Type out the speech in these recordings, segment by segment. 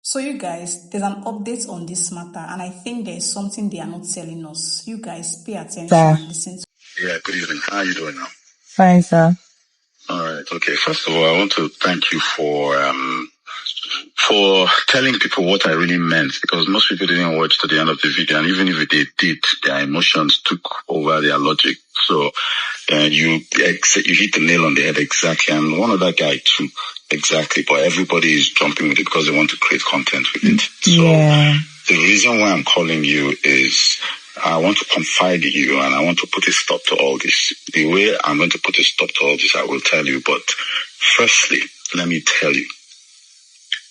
So you guys, there's an update on this matter, and I think there's something they are not telling us. You guys pay attention and listen to. Yeah, good evening. How are you doing now? Fine, sir. All right. Okay. First of all, I want to thank you for telling people what I really meant, because most people didn't watch to the end of the video, and even if they did, their emotions took over their logic. So you hit the nail on the head exactly, and one other guy too, exactly. But everybody is jumping with it because they want to create content with it. Yeah. So the reason why I'm calling you is I want to confide in you, and I want to put a stop to all this. The way I'm going to put a stop to all this, I will tell you. But firstly, let me tell you,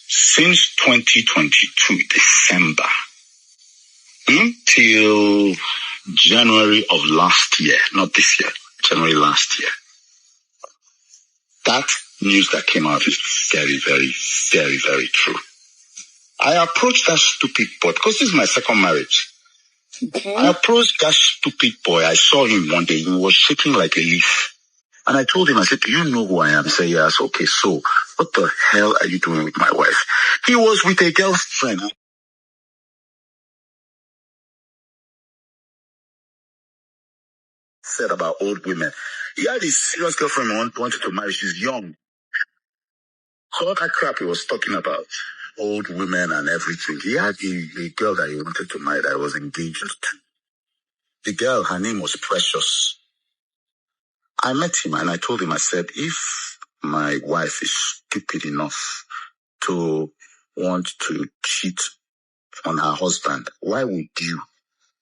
since 2022 December till January of last year, not this year, January last year, that news that came out is very, very, very, very true. I approached that stupid boy because this is my second marriage. I approached that stupid boy. I saw him one day. He was shaking like a leaf. And I told him, I said, do you know who I am? He said, yes. Okay, so what the hell are you doing with my wife? He was with a girlfriend. Said about old women. He had a serious girlfriend he wanted to marry. She's young. So all that crap he was talking about, old women and everything. He had a girl that he wanted to marry that he was engaged to. The girl, her name was Precious. I met him and I told him, I said, if my wife is stupid enough to want to cheat on her husband, why would you,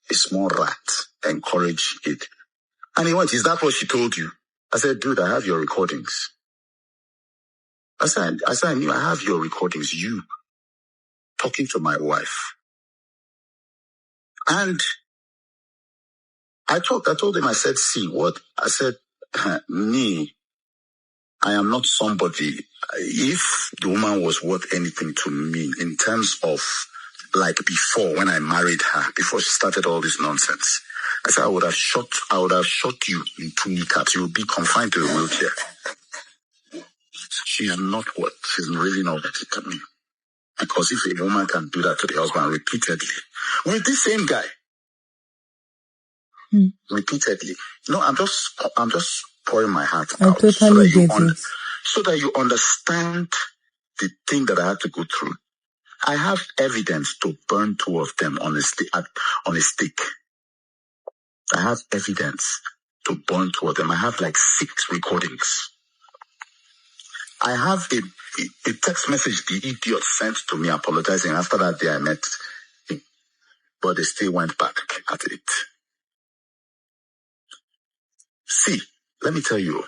a small rat, encourage it? And he went, is that what she told you? I said, dude, I have your recordings. I said, I knew I have your recordings, you talking to my wife. And I told him, I said, see what? I said, me, I am not somebody. If the woman was worth anything to me in terms of like before, when I married her, before she started all this nonsense, I said, I would have shot you in 2 kneecaps. You would be confined to a wheelchair. She's really not what it can mean. Because if a woman can do that to the husband repeatedly, with this same guy, repeatedly, I'm just pouring my heart out. I totally get it. So that you understand the thing that I had to go through. I have evidence to burn 2 of them on a stick. I have evidence to burn 2 of them. I have like 6 recordings. I have a text message the idiot sent to me apologizing. After that day I met him, but they still went back at it. See, let me tell you,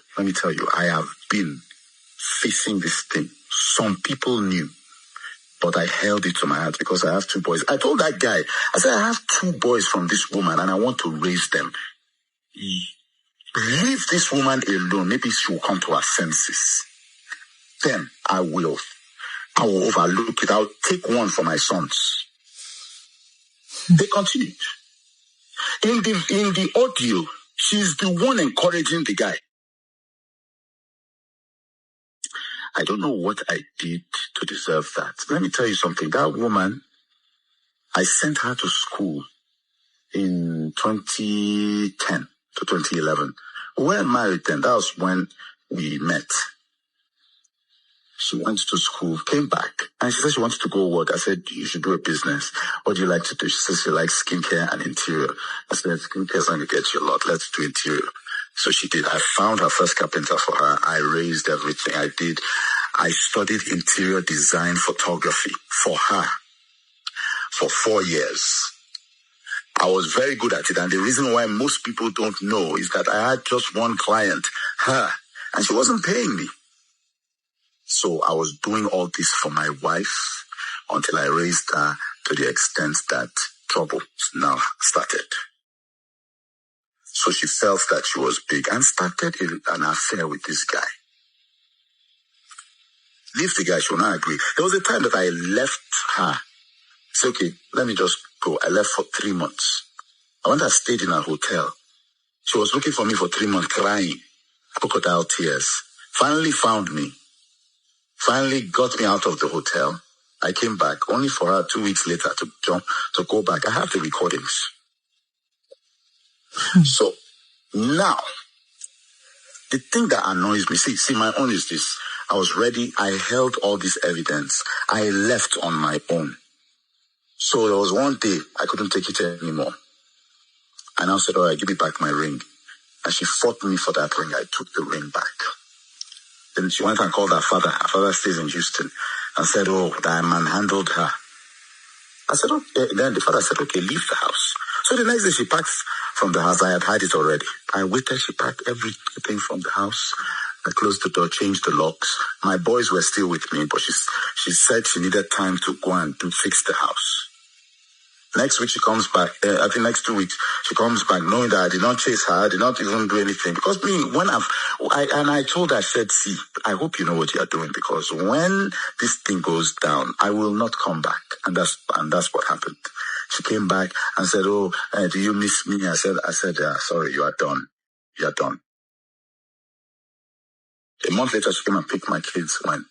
I have been facing this thing. Some people knew, but I held it to my heart because I have 2 boys. I told that guy, I said, I have 2 boys from this woman and I want to raise them. Leave this woman alone. Maybe she will come to her senses. Then I will overlook it. I'll take one for my sons. They continued. In the audio, she's the one encouraging the guy. I don't know what I did to deserve that. Let me tell you something. That woman, I sent her to school in 2010 to 2011. We were married then. That was when we met. She went to school, came back, and she said she wanted to go work. I said, you should do a business. What do you like to do? She said she likes skincare and interior. I said, skincare is going to get you a lot. Let's do interior. So she did. I found her first carpenter for her. I raised everything I did. I studied interior design photography for her for 4 years. I was very good at it. And the reason why most people don't know is that I had just one client, her, and she wasn't paying me. So I was doing all this for my wife until I raised her to the extent that trouble now started. So she felt that she was big and started an affair with this guy. Leave the guy, she will not agree. There was a time that I left her. Said, okay, let me just go. I left for 3 months. I went and stayed in a hotel. She was looking for me for 3 months, crying, crocodile tears. Finally found me. Finally got me out of the hotel, I came back only for her 2 weeks later to go back. I have the recordings. So now, the thing that annoys me, see, my own is this. I was ready. I held all this evidence. I left on my own. So there was one day I couldn't take it anymore. I now said, all right, give me back my ring. And she fought me for that ring. I took the ring back. Then she went and called her father. Her father stays in Houston. And said, oh, that man handled her. I said, okay. Then the father said, okay, leave the house. So the next day she packed from the house. I had had it already. I waited. She packed everything from the house. I closed the door, changed the locks. My boys were still with me, but she said she needed time to go and fix the house. Next week she comes back. I think next 2 weeks she comes back, knowing that I did not chase her, I did not even do anything. Because I told her, I said, see, I hope you know what you are doing, because when this thing goes down, I will not come back. And that's what happened. She came back and said, oh, do you miss me? I said, yeah, sorry, you are done. You are done. A month later, she came and picked my kids, went.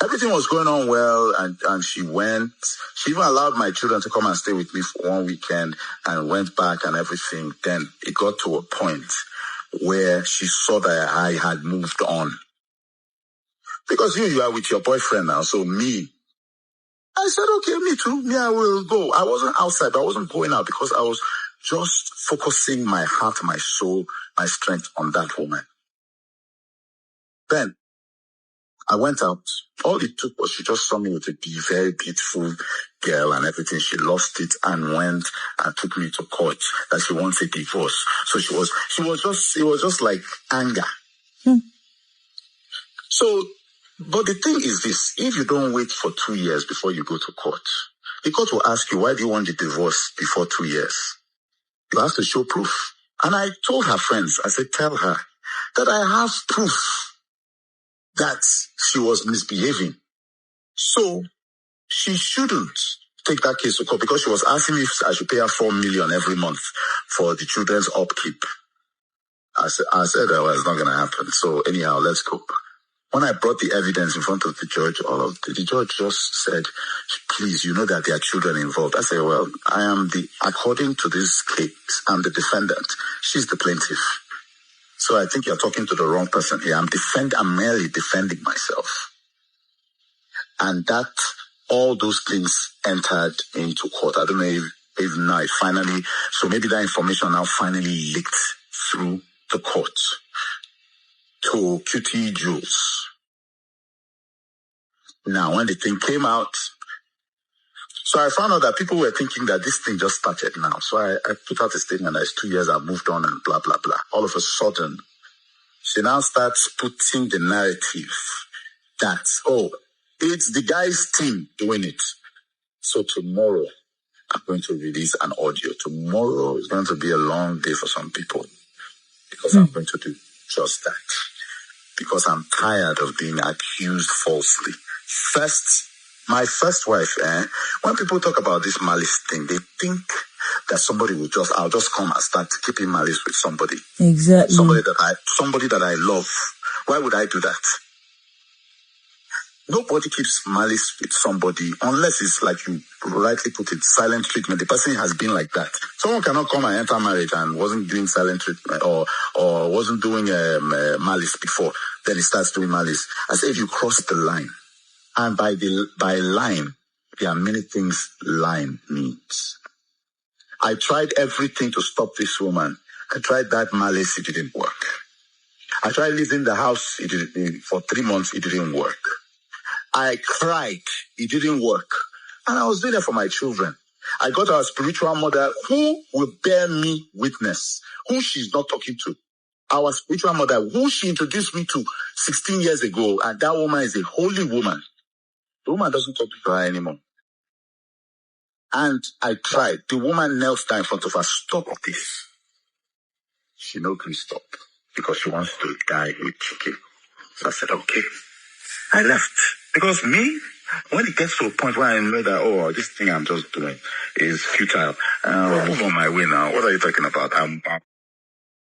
Everything was going on well, and she went. She even allowed my children to come and stay with me for one weekend and went back and everything. Then it got to a point where she saw that I had moved on. Because you are with your boyfriend now, so me. I said, okay, me too. Me, I will go. I wasn't outside, but I wasn't going out because I was just focusing my heart, my soul, my strength on that woman. Then I went out. All it took was she just saw me with a very beautiful girl and everything. She lost it and went and took me to court that she wants a divorce. So it was just like anger. So, but the thing is this, if you don't wait for 2 years before you go to court, the court will ask you, why do you want the divorce before 2 years? You have to show proof. And I told her friends, I said, tell her that I have proof that she was misbehaving. So she shouldn't take that case to court, because she was asking me if I should pay her $4 million every month for the children's upkeep. I said, well, it's not going to happen. So anyhow, let's go. When I brought the evidence in front of the judge, the judge just said, please, you know that there are children involved. I said, well, according to this case, I'm the defendant. She's the plaintiff. So I think you're talking to the wrong person here. I'm merely defending myself. And that, all those things entered into court. I don't know if now it finally, so maybe that information now finally leaked through the court to QT Jules. Now, when the thing came out, so I found out that people were thinking that this thing just started now. So I put out a statement that it's 2 years, I've moved on and blah, blah, blah. All of a sudden, she now starts putting the narrative that, oh, it's the guy's team doing it. So tomorrow, I'm going to release an audio. Tomorrow is going to be a long day for some people, because I'm going to do just that. Because I'm tired of being accused falsely. My first wife, when people talk about this malice thing, they think that I'll just come and start keeping malice with somebody. Exactly. Somebody that I love. Why would I do that? Nobody keeps malice with somebody unless it's like you rightly put it, silent treatment. The person has been like that. Someone cannot come and enter marriage and wasn't doing silent treatment or wasn't doing malice before. Then he starts doing malice. I say if you cross the line, and by line, there are many things line means. I tried everything to stop this woman. I tried that malice, it didn't work. I tried leaving the house for 3 months, it didn't work. I cried, it didn't work. And I was doing it for my children. I got our spiritual mother who will bear me witness, who she's not talking to. Our spiritual mother, who she introduced me to 16 years ago, and that woman is a holy woman. The woman doesn't talk to her anymore. And I tried. The woman knelt down in front of her. Stop this. She no can stop because she wants to die with Chike. So I said, okay. I left. Because me, when it gets to a point where I know that, this thing I'm just doing is futile, I'll move on my way now. What are you talking about?